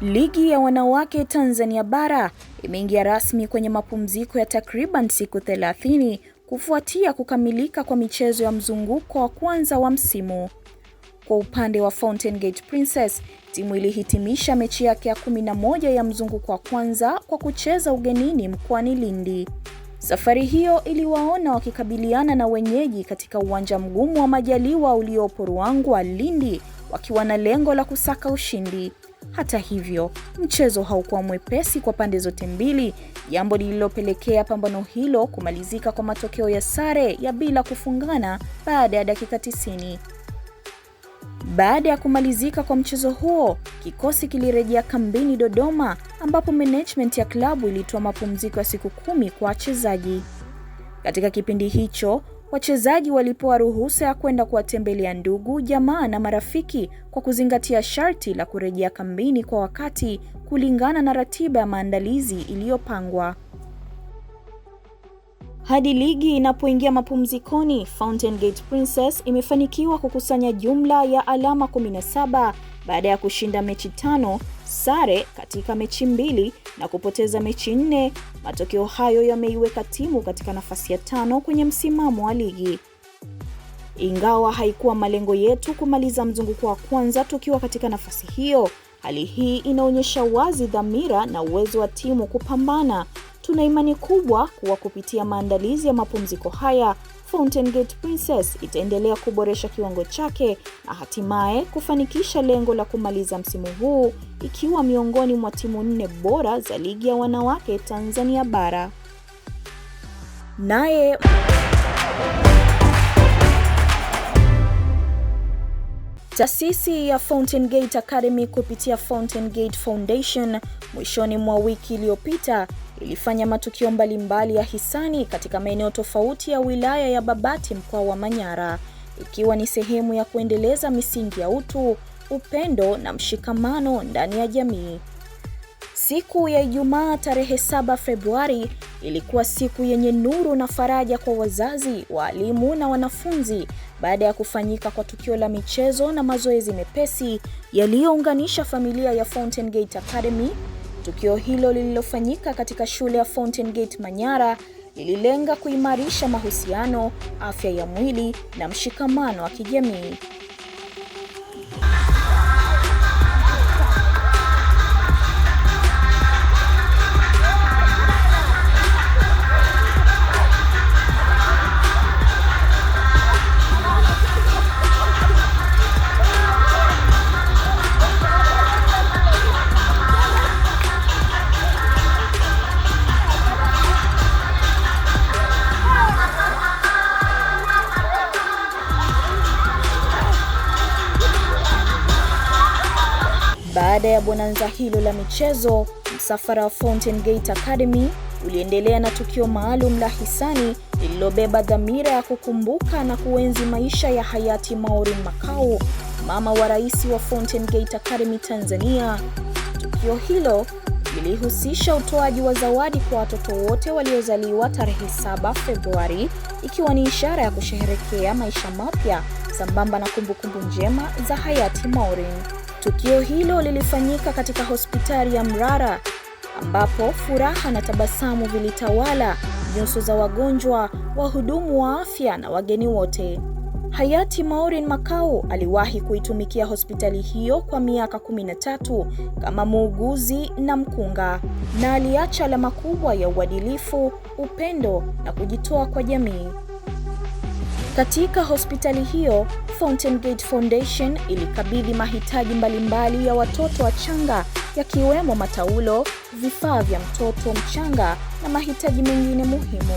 Ligi ya wanawake Tanzania Bara imeingia rasmi kwenye mapumziko ya takriban siku 30 kufuatia kukamilika kwa michezo ya mzunguko wa kwanza wa msimu. Kwa upande wa Fountain Gate Princess, timu ilihitimisha mechi yake ya 11 ya mzunguko wa kwanza kwa kucheza ugenini mkoani Lindi. Safari hiyo iliwaona wakikabiliana na wenyeji katika uwanja mgumu wa Majaliwa uliopo Ruangwa, Lindi, wakiwa na lengo la kusaka ushindi. Hata hivyo, mchezo haukuwa mwepesi kwa pande zote mbili, jambo lililopelekea pambano hilo kumalizika kwa matokeo ya sare ya bila kufungana baada ya dakika 90. Baada ya kumalizika kwa mchezo huo, kikosi kilirejea kambini Dodoma, ambapo management ya klabu ilitoa mapumziko ya siku 10 kwa wachezaji. Katika kipindi hicho, wachezaji walipewa ruhusa ya kwenda kuwatembelea ndugu, jamaa na marafiki kwa kuzingatia sharti la kurejea kambini kwa wakati kulingana na ratiba ya maandalizi iliyopangwa. Hadi ligi inapoingia mapumzikoni, Fountain Gate Princess imefanikiwa kukusanya jumla ya alama 17 baada ya kushinda mechi 5, sare katika mechi 2 na kupoteza mechi 4. Matokeo hayo yameiweka timu katika nafasi ya 5 kwenye msimamo wa ligi. Ingawa haikuwa malengo yetu kumaliza mzunguko wa kwanza tukiwa katika nafasi hiyo, hali hii inaonyesha wazi dhamira na uwezo wa timu kupambana. Tuna imani kubwa kuwa kupitia maandalizi ya mapumziko haya, Fountain Gate Princess itaendelea kuboresha kiwango chake na hatimaye kufanikisha lengo la kumaliza msimu huu ikiwa miongoni mwa timu 4 bora za ligi ya wanawake Tanzania Bara. Naye taasisi ya Fountain Gate Academy kupitia Fountain Gate Foundation mwishoni mwa wiki iliyopita ilifanya matukio mbalimbali ya hisani katika maeneo tofauti ya wilaya ya Babati, mkoa wa Manyara, ikiwa ni sehemu ya kuendeleza misingi ya utu, upendo na mshikamano ndani ya jamii. Siku ya Ijumaa tarehe 7 Februari ilikuwa siku yenye nuru na faraja kwa wazazi, walimu na wanafunzi baada ya kufanyika kwa tukio la michezo na mazoezi mepesi yaliyounganisha familia ya Fountain Gate Academy. Tukio hilo lililofanyika katika shule ya Fountain Gate Manyara lililenga kuimarisha mahusiano, afya ya mwili na mshikamano wa kijamii. Baada ya bonanza hilo la michezo, msafara wa Fountain Gate Academy uliendelea na tukio maalum la hisani lililobeba dhamira ya kukumbuka na kuenzi maisha ya hayati Maureen Makau, mama wa rais wa Fountain Gate Academy Tanzania. Tukio hilo lilihusisha utoaji wa zawadi kwa watoto wote waliozaliwa tarehe 7 Februari, ikiwa ni ishara ya kusherehekea maisha mapya sambamba na kumbukumbu njema za hayati Maureen. Tukio hilo lilifanyika katika hospitali ya Mrara, ambapo furaha na tabasamu vilitawala nyuso za wagonjwa, wahudumu wa afya na wageni wote. Hayati Maureen Makau aliwahi kuitumikia hospitali hiyo kwa miaka 13 kama muuguzi na mkunga, na aliacha alama kubwa ya uadilifu, upendo na kujitoa kwa jamii. Katika hospitali hiyo, Fountain Gate Foundation ilikabidhi mahitaji mbalimbali ya watoto wachanga, yakiwemo mataulo, vifaa vya mtoto mchanga na mahitaji mengine muhimu.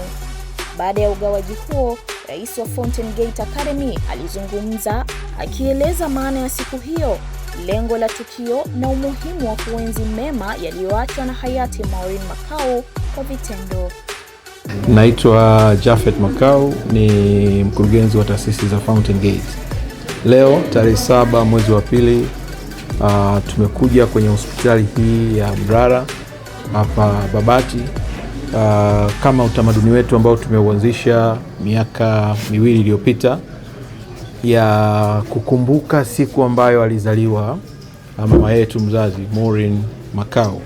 Baada ya ugawaji huo, rais wa Fountain Gate Academy alizungumza akieleza maana ya siku hiyo, lengo la tukio na umuhimu wa kuenzi mema yaliyoachwa na hayati Maureen Makau kwa vitendo. Naitwa Jafet Makau, ni mkurugenzi wa taasisi za Fountain Gate. Leo tarehe 7 mwezi wa pili, tumekuja kwenye hospitali hii ya Mrara hapa Babati kama utamaduni wetu ambao tumeuanzisha miaka 2 iliyopita ya kukumbuka siku ambayo alizaliwa mama yetu mzazi Maureen Makau.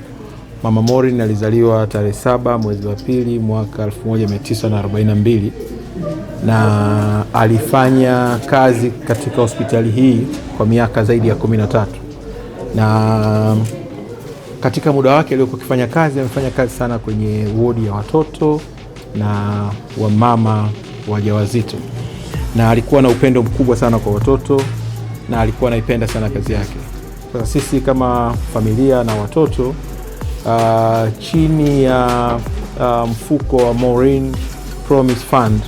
Mama Maureen alizaliwa tarehe 7 mwezi wa pili mwaka 1942 na alifanya kazi katika hospitali hii kwa miaka zaidi ya 13, na katika muda wake aliokuwa akifanya kazi, amefanya kazi sana kwenye wodi ya watoto na wamama wajawazito, na alikuwa na upendo mkubwa sana kwa watoto na alikuwa anaipenda sana kazi yake. Sasa sisi kama familia na watoto chini ya mfuko wa Maureen Promise Fund,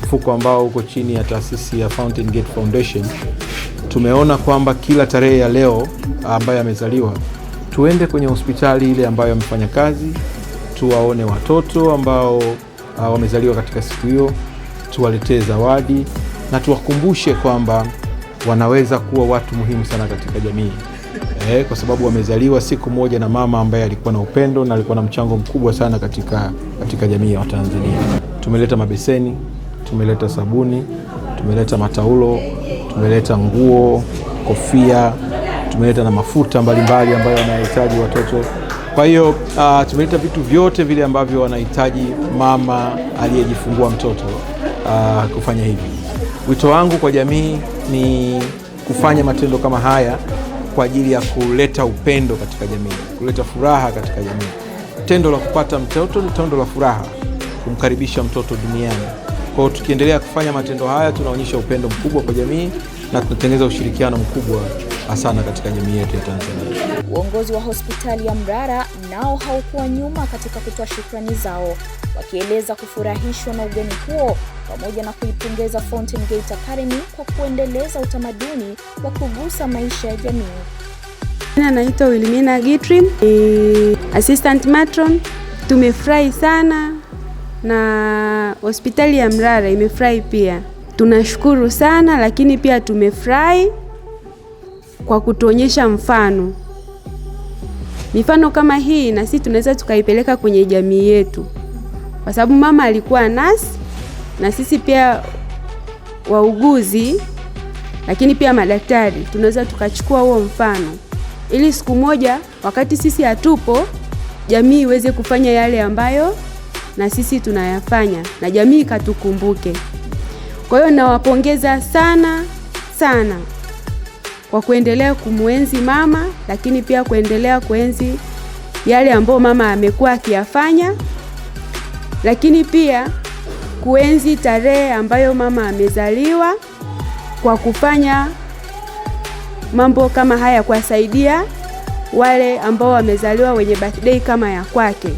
mfuko ambao uko chini ya taasisi ya Fountain Gate Foundation, tumeona kwamba kila tarehe ya leo ambayo amezaliwa tuende kwenye hospitali ile ambayo amefanya kazi, tuwaone watoto ambao wamezaliwa katika siku hiyo, tuwaletee zawadi na tuwakumbushe kwamba wanaweza kuwa watu muhimu sana katika jamii. Kwa sababu wamezaliwa siku moja na mama ambaye alikuwa na upendo na alikuwa na mchango mkubwa sana katika jamii ya Watanzania. Tumeleta mabeseni, tumeleta sabuni, tumeleta mataulo, tumeleta nguo, kofia, tumeleta na mafuta mbalimbali ambayo wanahitaji watoto. Kwa hiyo tumeleta vitu vyote vile ambavyo wanahitaji mama aliyejifungua mtoto kufanya hivi. Wito wangu kwa jamii ni kufanya matendo kama haya kwa ajili ya kuleta upendo katika jamii, kuleta furaha katika jamii. Tendo la kupata mtoto ni tendo la furaha, kumkaribisha mtoto duniani. Kwa hiyo tukiendelea kufanya matendo haya, tunaonyesha upendo mkubwa kwa jamii na tunatengeneza ushirikiano mkubwa sana katika jamii yetu ya Tanzania. Uongozi wa hospitali ya Mrara nao haukuwa nyuma katika kutoa shukrani zao, wakieleza kufurahishwa na ugeni huo pamoja na kuipongeza Fountain Gate Academy kwa kuendeleza utamaduni wa kugusa maisha ya jamii. Naitwa Wilmina Gitrim, assistant matron. Tumefurahi sana na hospitali ya Mrara imefurahi pia. Tunashukuru sana, lakini pia tumefurahi kwa kutuonyesha mifano kama hii, na sisi tunaweza tukaipeleka kwenye jamii yetu, kwa sababu mama alikuwa nurse na sisi pia wauguzi, lakini pia madaktari. Tunaweza tukachukua huo mfano ili siku moja wakati sisi hatupo, jamii iweze kufanya yale ambayo na sisi tunayafanya na jamii ikatukumbuke. Kwa hiyo nawapongeza sana sana kwa kuendelea kumuenzi mama, lakini pia kuendelea kuenzi yale ambayo mama amekuwa akiyafanya, lakini pia kuenzi tarehe ambayo mama amezaliwa kwa kufanya mambo kama haya, kuwasaidia wale ambao wamezaliwa wenye birthday kama ya kwake.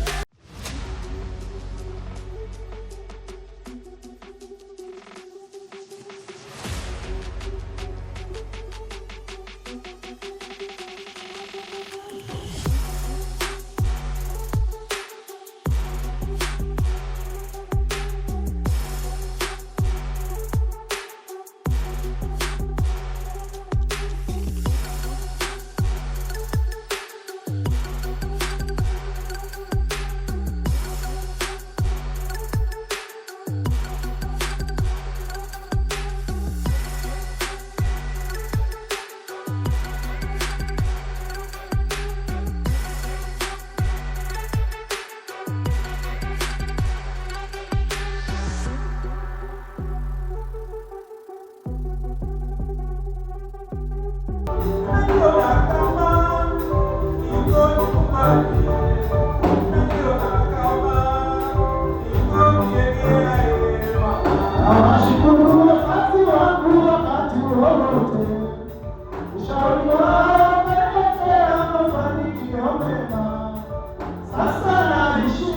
Sasa naishi,